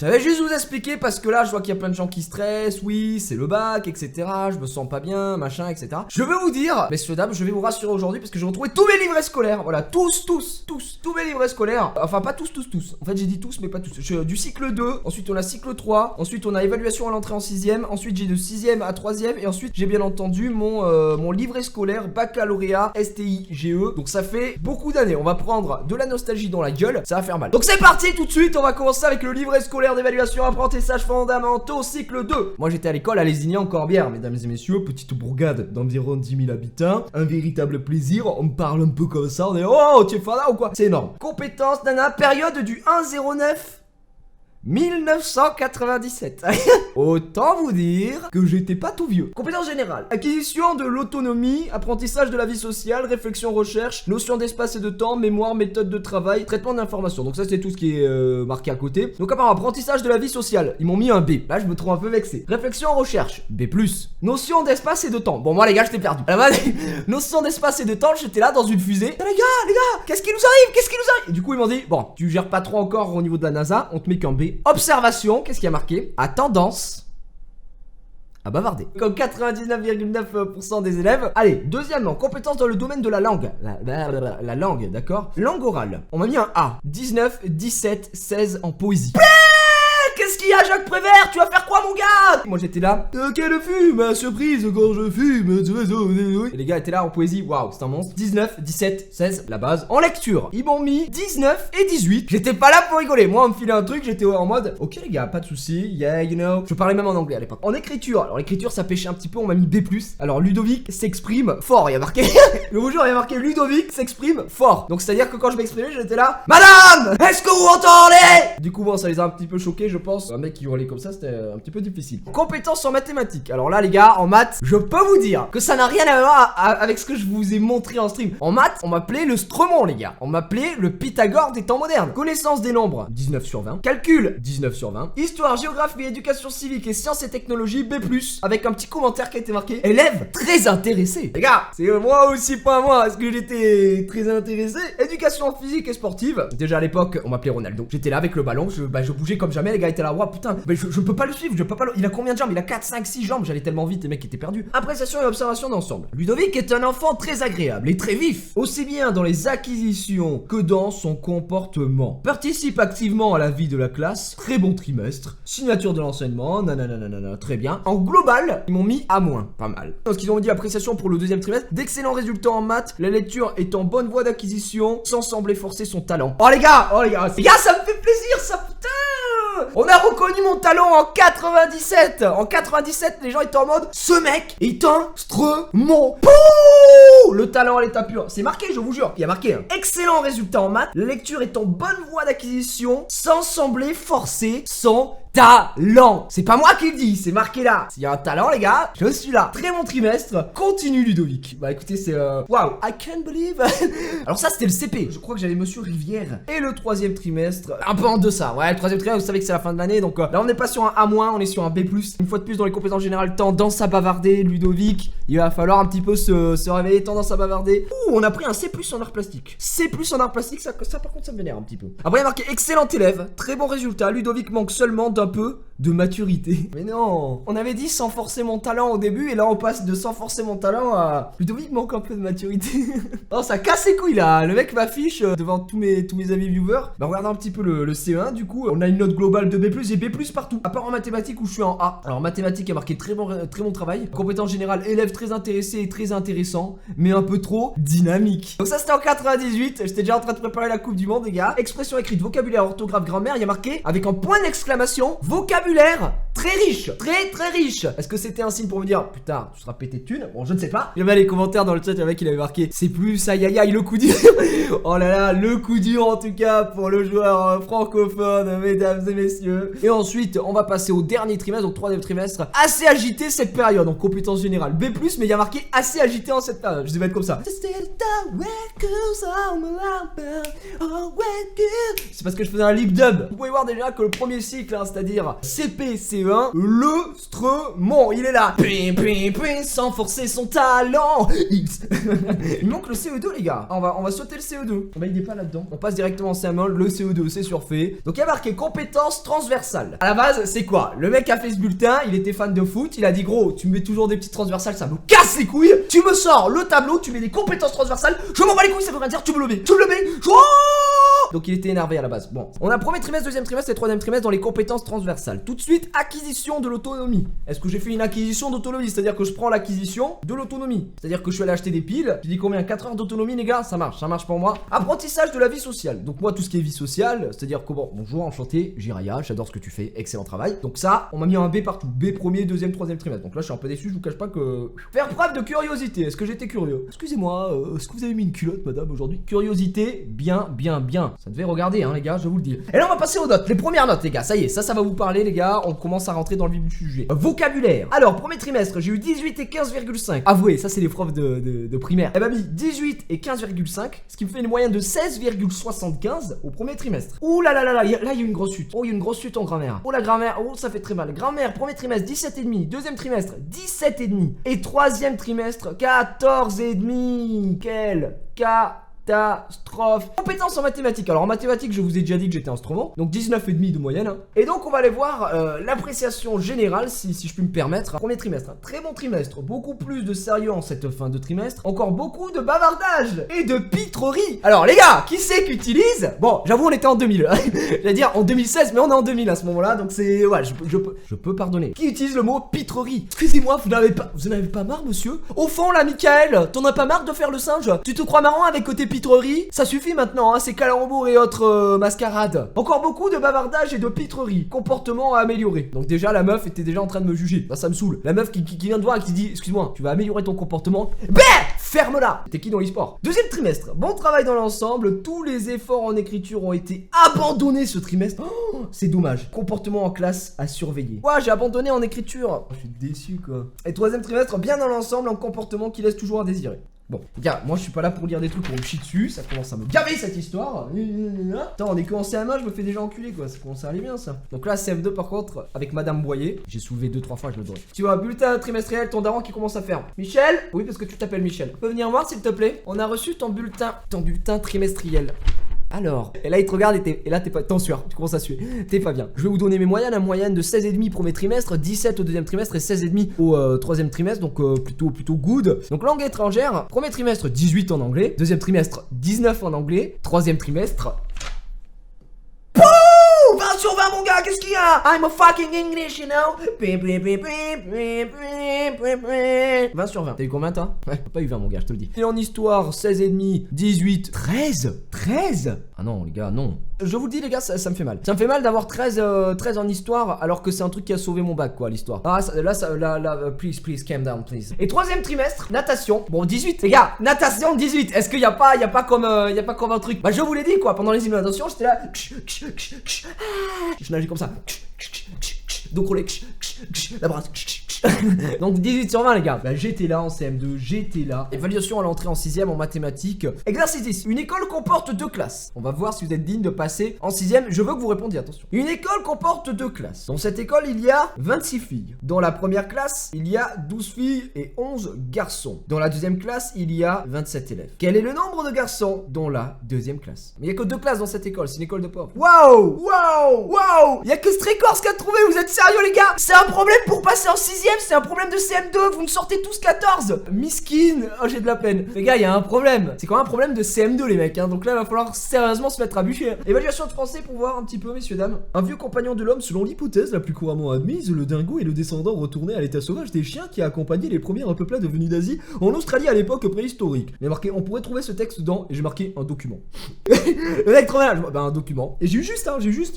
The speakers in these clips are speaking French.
J'avais juste vous expliquer parce que là je vois qu'il y a plein de gens qui stressent, oui c'est le bac etc, je me sens pas bien, machin etc. Je veux vous dire, messieurs dames, je vais vous rassurer aujourd'hui parce que j'ai retrouvé tous mes livrets scolaires, voilà tous mes livrets scolaires, enfin pas tous, en fait j'ai dit tous mais pas tous, du cycle 2, ensuite on a cycle 3, ensuite on a évaluation à l'entrée en 6ème, ensuite j'ai de 6ème à 3ème et ensuite j'ai bien entendu mon livret scolaire baccalauréat STI-GE, donc ça fait beaucoup d'années, on va prendre de la nostalgie dans la gueule, ça va faire mal. Donc c'est parti tout de suite, on va commencer avec le livret scolaire d'évaluation apprentissage fondamentaux cycle 2. Moi j'étais à l'école à Lézignan-Corbière, mesdames et messieurs, petite bourgade d'environ 10 000 habitants, un véritable plaisir, on me parle un peu comme ça, on est oh tu es fada ou quoi? C'est énorme. Compétences nana, période du 109 1997. Autant vous dire que j'étais pas tout vieux. Compétences générales. Acquisition de l'autonomie, apprentissage de la vie sociale, réflexion, recherche, notion d'espace et de temps, mémoire, méthode de travail, traitement d'information. Donc ça c'est tout ce qui est marqué à côté. Donc apparemment apprentissage de la vie sociale, ils m'ont mis un B. Là je me trouve un peu vexé. Réflexion, recherche, B+. Notion d'espace et de temps. Bon moi les gars j'étais perdu. À la base, notion d'espace et de temps, j'étais là dans une fusée. Les gars, qu'est-ce qui nous arrive? Et du coup ils m'ont dit, bon tu gères pas trop encore au niveau de la NASA, on te met qu'un B. Observation, qu'est-ce qui a marqué? À tendance à bavarder. Comme 99,9% des élèves. Allez, deuxièmement, compétences dans le domaine de la langue. La langue, d'accord? Langue orale. On m'a mis un A. 19, 17, 16 en poésie. Qu'est-ce qu'il y a, Jacques Prévert? Tu vas faire quoi, mon gars? Moi j'étais là. Quelle fut ma surprise quand je fume. Et les gars étaient là en poésie. Waouh, c'est un monstre. 19, 17, 16, la base. En lecture, ils m'ont mis 19 et 18. J'étais pas là pour rigoler. Moi, on me filait un truc, j'étais en mode ok, les gars, pas de soucis. Yeah, you know. Je parlais même en anglais à l'époque. En écriture, alors l'écriture ça pêchait un petit peu. On m'a mis B. Alors Ludovic s'exprime fort. Il y a marqué. Le jour, il y a marqué Ludovic s'exprime fort. Donc c'est à dire que quand je m'exprimais, j'étais là. Madame, est-ce que vous entendez? Du coup, bon, ça les a un petit peu choqués, je pense. Un mec qui hurlait comme ça, c'était un petit peu difficile. Compétences en mathématiques. Alors là, les gars, en maths, je peux vous dire que ça n'a rien à voir avec ce que je vous ai montré en stream. En maths, on m'appelait le Stremon, les gars. On m'appelait le Pythagore des temps modernes. Connaissance des nombres, 19 sur 20. Calcul, 19 sur 20. Histoire, géographie, éducation civique et sciences et technologies, B+. Avec un petit commentaire qui a été marqué. Élève très intéressé. Les gars, c'est moi aussi pas moi. Est-ce que j'étais très intéressé? Éducation physique et sportive. Déjà à l'époque, on m'appelait Ronaldo. J'étais là avec le ballon, je bougeais comme jamais. Les gars étaient là, wow, putain, je peux pas le suivre, il a combien de jambes? Il a 4, 5, 6 jambes, j'allais tellement vite, les mecs étaient perdus. Appréciation et observation d'ensemble. Ludovic est un enfant très agréable et très vif, aussi bien dans les acquisitions que dans son comportement. Participe activement à la vie de la classe, très bon trimestre, signature de l'enseignement, nanana, très bien. En global, ils m'ont mis A-, pas mal. Parce qu'ils ont dit appréciation pour le deuxième trimestre, d'excellents résultats en maths, la lecture est en bonne voie d'acquisition, sans sembler forcer son talent. Oh les gars, ça me fait plaisir ça, putain! On a reconnu mon talent en 97. En 97, les gens étaient en mode ce mec est un Stremon. Le talent à l'état pur. C'est marqué, je vous jure. Il y a marqué excellent résultat en maths. La lecture est en bonne voie d'acquisition sans sembler forcer son talent. C'est pas moi qui le dis, c'est marqué là. S'il y a un talent, les gars, je suis là. Très bon trimestre. Continue, Ludovic. Bah écoutez, c'est waouh, I can't believe. Alors ça, c'était le CP. Je crois que j'avais Monsieur Rivière. Et le troisième trimestre, un peu en deçà. Ouais, le troisième trimestre, vous savez que c'est la fin de l'année. Donc là, on n'est pas sur un A-, on est sur un B+. Une fois de plus, dans les compétences générales, tendance à bavarder, Ludovic. Il va falloir un petit peu se réveiller, tendance à bavarder. Ouh, on a pris un C+ en art plastique. C+ en art plastique, ça par contre, ça me vénère un petit peu. Après, il y a marqué excellent élève, très bon résultat. Ludovic manque seulement d'un peu de maturité. Mais non, on avait dit sans forcer mon talent au début et là on passe de sans forcer mon talent à Ludovic manque un peu de maturité. Non, ça casse les couilles là. Le mec m'affiche devant tous mes amis viewers. Bah regardez un petit peu le CE1, du coup on a une note globale de B+, et B+ partout. À part en mathématiques où je suis en A. Alors mathématiques, il y a marqué très bon travail. Compétence générale, élève très intéressé et très intéressant, mais un peu trop dynamique. Donc ça c'était en 98. J'étais déjà en train de préparer la coupe du monde, les gars. Expression écrite, vocabulaire, orthographe, grammaire, il y a marqué avec un point d'exclamation vocabulaire très riche, très riche. Est-ce que c'était un signe pour me dire putain tu seras pété de thunes? Bon, je ne sais pas. Il y avait les commentaires dans le chat, il y avait qui avait marqué c'est plus aïe aïe aïe le coup dur. Oh là là, le coup dur en tout cas pour le joueur francophone, mesdames et messieurs. Et ensuite on va passer au dernier trimestre, donc troisième trimestre. Assez agité cette période en compétences générales B+, mais il y a marqué assez agité en cette période. Je vais être comme ça. C'est parce que je faisais un lip dub. Vous pouvez voir déjà que le premier cycle, hein, c'est-à-dire CP, CE1, un lustrement. Il est là. Sans forcer son talent. Il manque le CE2 les gars. On va sauter le CE2. Bah il est pas là-dedans. On passe directement en CM1. Le CE2 c'est surfait. Donc il y a marqué compétences transversales. À la base c'est quoi? Le mec a fait ce bulletin. Il était fan de foot. Il a dit gros tu me mets toujours des petites transversales. Ça me casse les couilles. Tu me sors le tableau. Tu mets des compétences transversales. Je m'en bats les couilles. Ça veut rien dire. Tu me le mets. Donc il était énervé à la base. Bon, on a premier trimestre, deuxième trimestre et troisième trimestre dans les compétences transversales. Tout de suite, acquisition de l'autonomie. Est-ce que j'ai fait une acquisition d'autonomie? C'est-à-dire que je prends l'acquisition de l'autonomie. C'est-à-dire que je suis allé acheter des piles. Je dis combien? 4 heures d'autonomie les gars? Ça marche pour moi. Apprentissage de la vie sociale. Donc moi tout ce qui est vie sociale, c'est-à-dire que bon, bonjour, enchanté, Jiraya, j'adore ce que tu fais, excellent travail. Donc ça, on m'a mis un B partout. B premier, deuxième, troisième trimestre. Donc là je suis un peu déçu, je vous cache pas que... Faire preuve de curiosité. Est-ce que j'étais curieux? Excusez-moi, est-ce que vous avez mis une culotte madame aujourd'hui? Curiosité, bien. Ça devait regarder hein les gars, je vous le dis. Et là on va passer aux notes, les premières notes les gars, ça y est, ça va vous parler les gars, on commence à rentrer dans le vif du sujet. Vocabulaire. Alors premier trimestre, j'ai eu 18 et 15,5. Avouez, ça c'est les profs de primaire. Elle m'a mis 18 et 15,5, ce qui me fait une moyenne de 16,75 au premier trimestre. Ouh là, là il y a une grosse chute. Oh il y a une grosse chute en grammaire. Oh la grammaire, oh ça fait très mal. Grammaire, premier trimestre 17,5, deuxième trimestre 17,5 et troisième trimestre 14,5. Quel catastrophe. Compétences en mathématiques. Alors en mathématiques je vous ai déjà dit que j'étais instrument. Donc 19,5 de moyenne hein. Et donc on va aller voir l'appréciation générale si je puis me permettre. Premier trimestre, hein. Très bon trimestre. Beaucoup plus de sérieux en cette fin de trimestre. Encore beaucoup de bavardage et de pitrerie. Alors les gars, qui c'est qu'utilise? Bon j'avoue on était en 2000. J'allais dire en 2016 mais on est en 2000 à ce moment là. Donc c'est... Ouais je peux pardonner. Qui utilise le mot pitrerie? Excusez-moi, vous n'avez pas marre monsieur? Au fond là Michael, t'en as pas marre de faire le singe? Tu te crois marrant avec côté pitrerie? Ça suffit maintenant hein, ces calembours et autres mascarades. Encore beaucoup de bavardage et de pitrerie. Comportement à améliorer. Donc déjà la meuf était déjà en train de me juger. Bah ça me saoule. La meuf qui vient de voir et qui dit excuse-moi, tu vas améliorer ton comportement. Bah ferme-la. T'es qui dans l'e-sport? Deuxième trimestre, bon travail dans l'ensemble. Tous les efforts en écriture ont été abandonnés ce trimestre. Oh, c'est dommage. Comportement en classe à surveiller. Ouais j'ai abandonné en écriture. Je suis déçu quoi. Et troisième trimestre, bien dans l'ensemble, en comportement qui laisse toujours à désirer. Bon, gars, moi je suis pas là pour lire des trucs pour me chier dessus, ça commence à me gaver cette histoire. Attends, on est que en CM1, je me fais déjà enculer quoi, ça commence à aller bien ça. Donc là, CM2 par contre, avec Madame Boyer, j'ai soulevé 2-3 fois, je le dois. Tu vois, bulletin trimestriel, ton daron qui commence à faire. Michel? Oui, parce que tu t'appelles Michel. Tu peux venir voir s'il te plaît? On a reçu ton bulletin trimestriel. Alors, et là il te regarde et là t'es pas, t'en sueur, tu commences à suer, t'es pas bien. Je vais vous donner mes moyennes, moyenne de 16,5 premier trimestre, 17 au deuxième trimestre et 16,5 au troisième trimestre, donc plutôt good. Donc langue étrangère, premier trimestre 18 en anglais, deuxième trimestre 19 en anglais, troisième trimestre... 20 sur 20 mon gars, qu'est-ce qu'il y a? I'm a fucking English, you know. 20 sur 20. T'as eu combien toi? Ouais, t'as pas eu 20 mon gars, je te le dis. Et en histoire, 16,5, 18, 13. Ah non les gars, non. Je vous le dis les gars, ça me fait mal. Ça me fait mal d'avoir 13 en histoire alors que c'est un truc qui a sauvé mon bac quoi, l'histoire. Ah là, please, calm down, please. Et troisième trimestre, natation. Bon, 18 les gars, natation 18. Est-ce qu'il y a pas comme un truc? Bah je vous l'ai dit quoi, pendant les hymnes de natation, j'étais là. Je nageais comme ça. Donc roulé. La brasse. Donc 18 sur 20 les gars. Bah j'étais là en CM2, j'étais là. Évaluation à l'entrée en 6ème en mathématiques. Exercice 10. Une école comporte 2 classes. On va voir si vous êtes digne de passer en 6ème. Je veux que vous répondiez, attention. Une école comporte 2 classes. Dans cette école il y a 26 filles. Dans la première classe il y a 12 filles et 11 garçons. Dans la deuxième classe il y a 27 élèves. Quel est le nombre de garçons dans la deuxième classe? Mais il y a que 2 classes dans cette école, c'est une école de pauvres. Waouh. Il y a que Strécorce qui a trouvé, vous êtes sérieux les gars? C'est un problème pour passer en 6ème. C'est un problème de CM2, vous me sortez tous 14. Miskin, oh j'ai de la peine. Les gars, il y a un problème. C'est quand même un problème de CM2 les mecs hein. Donc là il va falloir sérieusement se mettre à bûcher hein. Évaluation de français pour voir un petit peu messieurs dames. Un vieux compagnon de l'homme selon l'hypothèse la plus couramment admise. Le dingo est le descendant retourné à l'état sauvage des chiens qui a accompagné les premières peuplades venues d'Asie en Australie à l'époque préhistorique. Il y a marqué, on pourrait trouver ce texte dans, et j'ai marqué un document. Le mec trop mal, bah un document. Et j'ai eu juste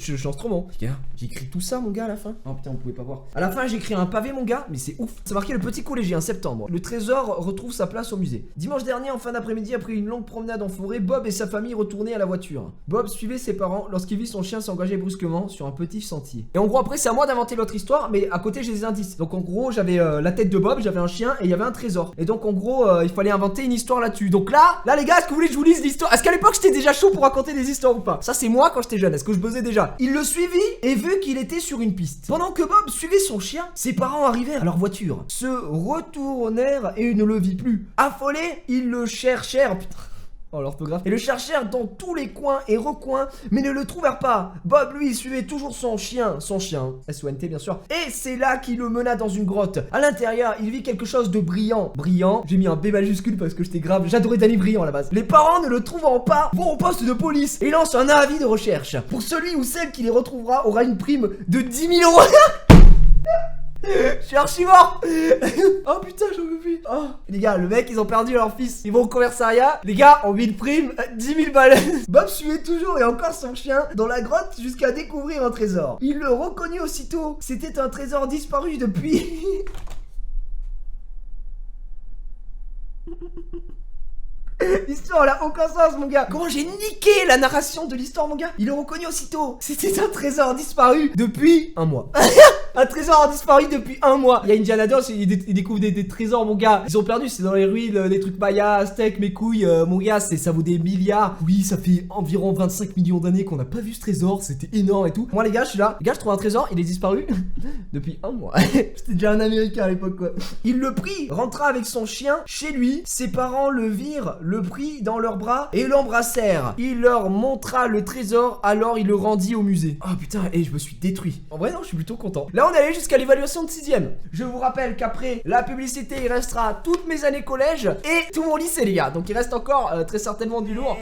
je suis instrument. Les gars, j'ai écrit tout ça mon gars à la fin. Oh putain on pouvait pas voir. À la fin j'ai écrit un pavé mon gars. gars, mais c'est ouf. C'est marqué le petit collégien, septembre. Le trésor retrouve sa place au musée. Dimanche dernier, en fin d'après-midi, après une longue promenade en forêt, Bob et sa famille retournaient à la voiture. Bob suivait ses parents lorsqu'il vit son chien s'engager brusquement sur un petit sentier. Et en gros, après, c'est à moi d'inventer l'autre histoire, mais à côté, j'ai des indices. Donc en gros, j'avais la tête de Bob, j'avais un chien et il y avait un trésor. Et donc en gros, il fallait inventer une histoire là-dessus. Donc là, les gars, est-ce que vous voulez que je vous lise l'histoire? Est-ce qu'à l'époque, j'étais déjà chaud pour raconter des histoires ou pas? Ça, c'est moi quand j'étais jeune. Est-ce que je buzzais déjà? Il le suivit et vu qu'il était sur une piste. Pendant que Bob suivait son chien, ses parents arrivèrent à leur voiture, se retournèrent et ne le vit plus. Affolés, ils le cherchèrent. Putain. Oh, l'orthographe. Et le cherchèrent dans tous les coins et recoins, mais ne le trouvèrent pas. Bob, lui, suivait toujours son chien, S-O-N-T bien sûr. Et c'est là qu'il le mena dans une grotte. À l'intérieur, il vit quelque chose de brillant. Brillant, j'ai mis un B majuscule parce que j'étais grave, j'adorais Danny Brillant à la base. Les parents, ne le trouvant pas, vont au poste de police et lancent un avis de recherche. Pour celui ou celle qui les retrouvera aura une prime de 10 000 euros. Je suis archi mort. Oh putain, j'en veux plus. Oh. Les gars, le mec, ils ont perdu leur fils. Ils vont au commissariat. Les gars, on vit une prime, 10 000 balles. Bob suivait toujours et encore son chien dans la grotte jusqu'à découvrir un trésor. Il le reconnut aussitôt. C'était un trésor disparu depuis... L'histoire elle a aucun sens mon gars. Comment j'ai niqué la narration de l'histoire mon gars. Il le reconnut aussitôt. C'était un trésor disparu depuis un mois. Un trésor disparu depuis un mois. Il y a Indiana Jones, il découvre des trésors mon gars. Ils ont perdu, c'est dans les ruines, des trucs mayas, aztèques, mes couilles. Mon gars, ça vaut des milliards. Oui, ça fait environ 25 millions d'années qu'on n'a pas vu ce trésor. C'était énorme et tout. Moi les gars, je suis là. Les gars, je trouve un trésor, il est disparu depuis un mois. J'étais déjà un américain à l'époque quoi. Il le prit, rentra avec son chien chez lui. Ses parents le virent, le prit dans leurs bras et l'embrassèrent. Il leur montra le trésor, alors il le rendit au musée. Oh putain, et je me suis détruit. En vrai non, je suis plutôt content. Là on est allé jusqu'à l'évaluation de 6ème. Je vous rappelle qu'après la publicité, il restera toutes mes années collège et tout mon lycée les gars. Donc il reste encore très certainement du lourd.